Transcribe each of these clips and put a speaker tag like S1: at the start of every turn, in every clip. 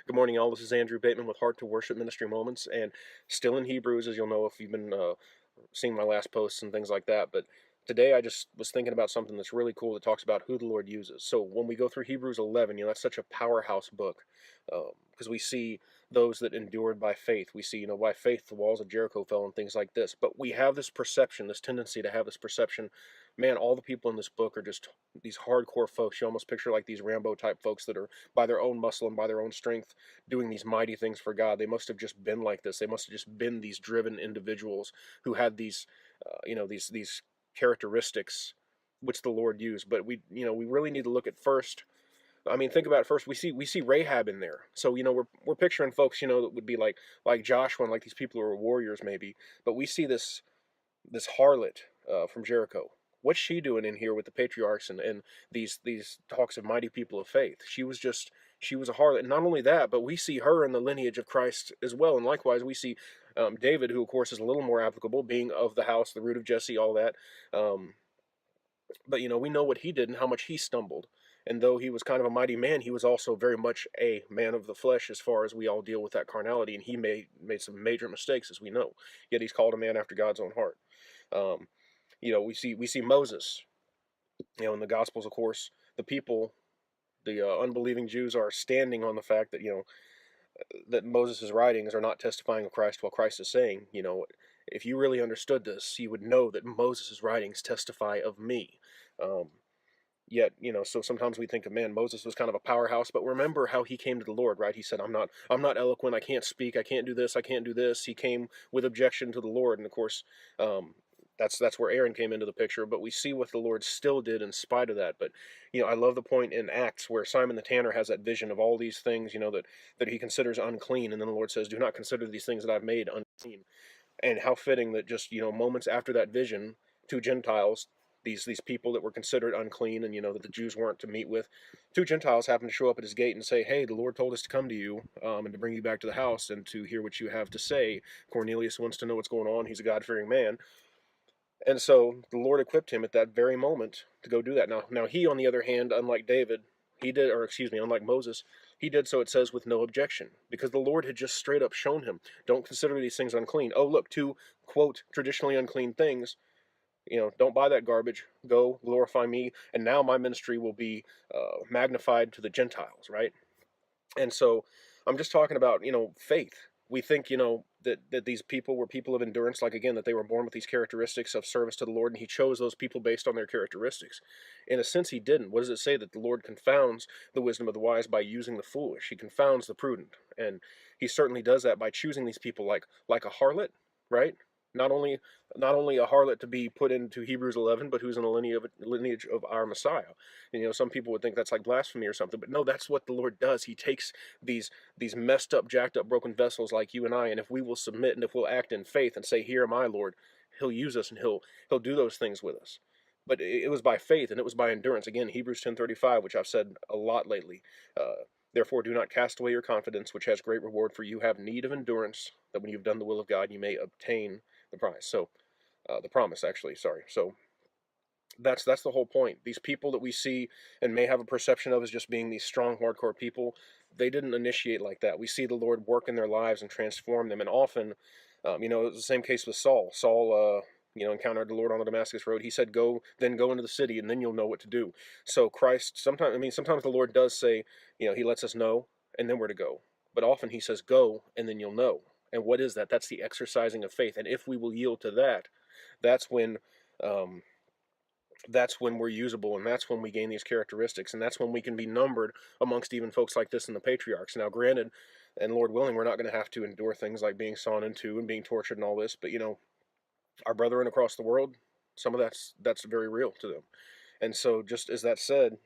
S1: Good morning, y'all. This is Andrew Bateman with Heart to Worship Ministry Moments, and still in Hebrews, as you'll know if you've been seeing my last posts and things like that. But today I just was thinking about something that's really cool that talks about who the Lord uses. So when we go through Hebrews 11, that's such a powerhouse book because we see those that endured by faith. We see, by faith the walls of Jericho fell and things like this. But we have this perception, this tendency to have this perception, man, all the people in this book are just these hardcore folks. You almost picture like these Rambo type folks that are by their own muscle and by their own strength doing these mighty things for God. They must have just been like this. They must have just been these driven individuals who had these, these characteristics which the Lord used. But we really need to look at first. I mean, think about it first. We see Rahab in there, so we're picturing folks, that would be like Joshua and like these people who are warriors maybe. But we see this harlot from Jericho. What's she doing in here with the patriarchs and these talks of mighty people of faith? She was a harlot. And not only that, but we see her in the lineage of Christ as well. And likewise, we see David, who of course is a little more applicable, being of the house, the root of Jesse, all that. But we know what he did and how much he stumbled. And though he was kind of a mighty man, he was also very much a man of the flesh as far as we all deal with that carnality. And he made some major mistakes, as we know. Yet he's called a man after God's own heart. We see Moses. In the Gospels, of course, the people, the unbelieving Jews, are standing on the fact that that Moses' writings are not testifying of Christ, while Christ is saying, if you really understood this, you would know that Moses' writings testify of me. Um, Yet, so sometimes we think of, man, Moses was kind of a powerhouse, but remember how he came to the Lord, right? He said, I'm not eloquent, I can't speak, I can't do this, I can't do this. He came with objection to the Lord, and of course, that's where Aaron came into the picture. But we see what the Lord still did in spite of that. But I love the point in Acts where Simon the Tanner has that vision of all these things, that he considers unclean, and then the Lord says, "Do not consider these things that I've made unclean." And how fitting that just moments after that vision, two Gentiles, these people that were considered unclean and that the Jews weren't to meet with, two Gentiles happen to show up at his gate and say, "Hey, the Lord told us to come to you and to bring you back to the house and to hear what you have to say. Cornelius wants to know what's going on. He's a God-fearing man." And so the Lord equipped him at that very moment to go do that. Now he, on the other hand, unlike David, unlike Moses, he did so, it says, with no objection, because the Lord had just straight up shown him, don't consider these things unclean. Oh, look, two, quote, traditionally unclean things. Don't buy that garbage. Go glorify me, and now my ministry will be magnified to the Gentiles, right? And so I'm just talking about, faith. We think, that these people were people of endurance, like again, that they were born with these characteristics of service to the Lord, and he chose those people based on their characteristics. In a sense, he didn't. What does it say? That the Lord confounds the wisdom of the wise by using the foolish. He confounds the prudent. And he certainly does that by choosing these people like a harlot, right? Not only a harlot to be put into Hebrews 11, but who's in the lineage of our Messiah. And some people would think that's like blasphemy or something, but no, that's what the Lord does. He takes these messed up, jacked up, broken vessels like you and I, and if we will submit and if we'll act in faith and say, "Here am I, Lord," He'll use us and He'll do those things with us. But it was by faith and it was by endurance. Again, Hebrews 10:35, which I've said a lot lately. Therefore, do not cast away your confidence, which has great reward, for you have need of endurance, that when you've done the will of God, you may obtain the prize. So, the promise, actually. Sorry. So that's the whole point. These people that we see and may have a perception of as just being these strong, hardcore people, they didn't initiate like that. We see the Lord work in their lives and transform them. And often, it was the same case with Saul. Saul, encountered the Lord on the Damascus road. He said, go into the city, and then you'll know what to do." So Christ, sometimes the Lord does say, He lets us know, and then we're to go. But often He says, "Go, and then you'll know." And what is that? That's the exercising of faith. And if we will yield to that, that's when um, that's when we're usable, and that's when we gain these characteristics, and that's when we can be numbered amongst even folks like this in the patriarchs. Now, granted, and Lord willing, we're not going to have to endure things like being sawn in two and being tortured and all this, but our brethren across the world, some of that's very real to them. And so, just as that said,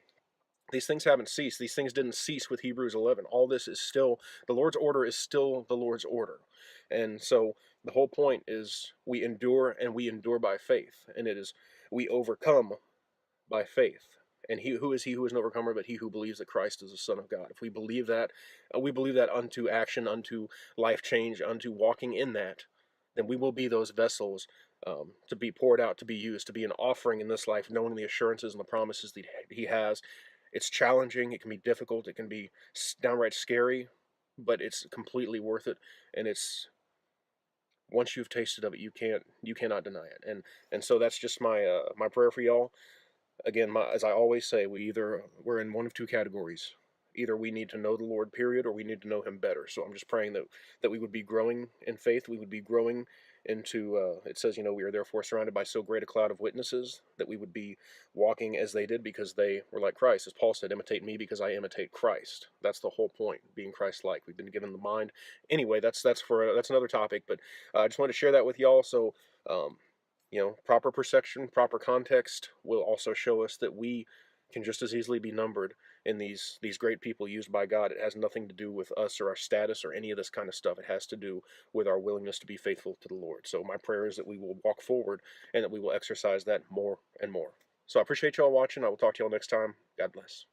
S1: these things haven't ceased. These things didn't cease with Hebrews 11. All this is still, the Lord's order is still the Lord's order. And so the whole point is we endure, and we endure by faith. And it is, we overcome by faith. And who is he who is an overcomer but he who believes that Christ is the Son of God? If we believe that, unto action, unto life change, unto walking in that, then we will be those vessels to be poured out, to be used, to be an offering in this life, knowing the assurances and the promises that he has. It's challenging. It can be difficult. It can be downright scary. but it's completely worth it, and it's once you've tasted of it, you cannot deny it. And so that's just my prayer for y'all. Again, as I always say, we're in one of two categories. Either we need to know the Lord, period, or we need to know Him better. So I'm just praying that we would be growing in faith. We would be growing into. It says, we are therefore surrounded by so great a cloud of witnesses, that we would be walking as they did because they were like Christ. As Paul said, imitate me because I imitate Christ. That's the whole point, being Christ-like. We've been given the mind. Anyway, that's another topic. But I just wanted to share that with y'all. So. Um, Proper perception, proper context will also show us that we can just as easily be numbered in these great people used by God. It has nothing to do with us or our status or any of this kind of stuff. It has to do with our willingness to be faithful to the Lord. So my prayer is that we will walk forward and that we will exercise that more and more. So I appreciate y'all watching. I will talk to y'all next time. God bless.